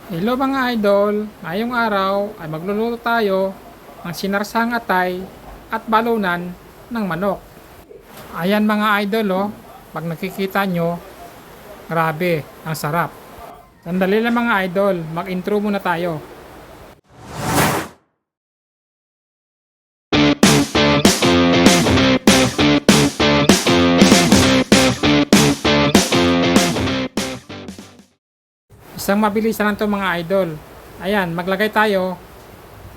Hello mga idol, ngayong araw ay magluluto tayo ng sinarsang atay at balunan ng manok. Ayan mga idol oh, pag nakikita nyo, grabe, ang sarap. Sandali lang mga idol, mag-intro muna tayo. Isang mabilis lang to mga idol. Ayan, maglagay tayo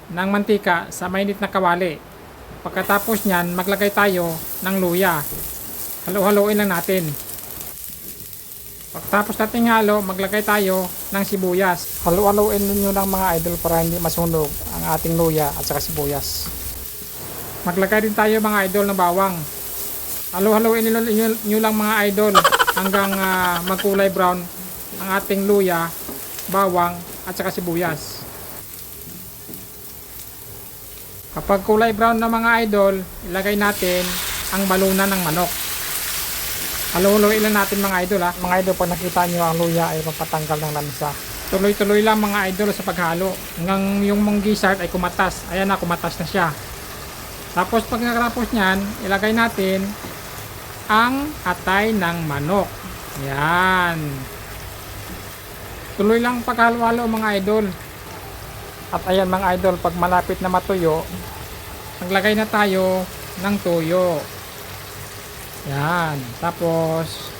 ng mantika sa mainit na kawali. Pagkatapos nyan, maglagay tayo ng luya. Halo-haloin lang natin. Pagkatapos natin halo, maglagay tayo ng sibuyas. Halo-haloin nyo lang mga idol para hindi masunog ang ating luya at saka sibuyas. Maglagay din tayo mga idol ng bawang. Halo-haloin nyo lang mga idol hanggang magkulay brown ang ating luya, bawang at saka sibuyas. Kapag kulay brown na mga idol, ilagay natin ang balunan ng manok. Halo-haloin lang natin mga idol ha. Mga idol, pag nakita nyo ang luya ay magpatanggal ng lansa. Tuloy-tuloy lang mga idol sa paghalo hanggang yung mong gizzard ay kumatas. Ayan na, kumatas na siya. Tapos pag nakatapos nyan, ilagay natin ang atay ng manok. Yan. Tuloy lang paghalo-halo mga idol. At ayan mga idol, pag malapit na matuyo, naglagay na tayo ng toyo. Yan. Tapos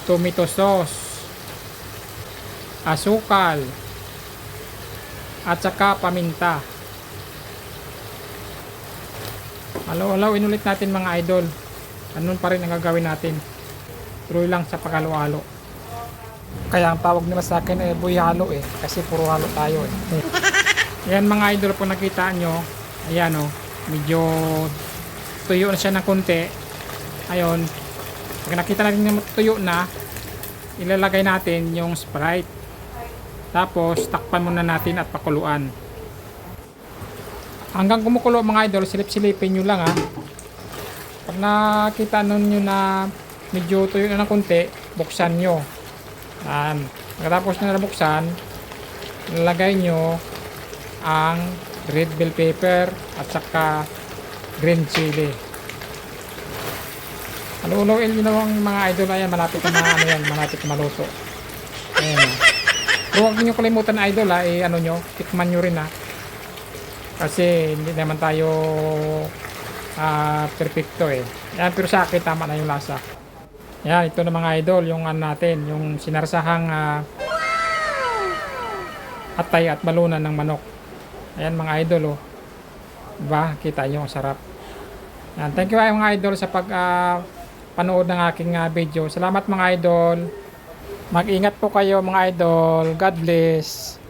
tomato sauce, asukal, at saka paminta. Halo-haloin ulit natin mga idol. Ganun pa rin ang gagawin natin. Tuloy lang sa paghalo-halo. Kaya ang tawag nila sa akin ay buhay halo kasi puro halo tayo Yan mga idol, po nakita nyo, ayan o, medyo tuyo na siya ng konti. Ayun, pag nakita natin na tuyo na, ilalagay natin yung Sprite. Tapos takpan muna natin at pakuluan hanggang kumukulo mga idol. Silip-silipin nyo lang ha. Pag nakita nyo na medyo tuyo na ng konti, buksan nyo. Pagkatapos na nabuksan, ilalagay nyo ang red bell pepper at saka green chili. Halo-haloin nyo na mga idol. Ayan, malapit na malapit na maluto. Ayan. Pero huwag nyo kalimutan idol tikman nyo rin kasi hindi naman tayo perfecto Ayan, pero sa akin tama na yung lasa. Yan, ito na mga idol, yung natin, yung sinarsahang atay at balunan ng manok. Ayan mga idol diba? Kita nyo, sarap. Yan, thank you mga idol sa panood ng aking video. Salamat mga idol. Mag-ingat po kayo mga idol. God bless.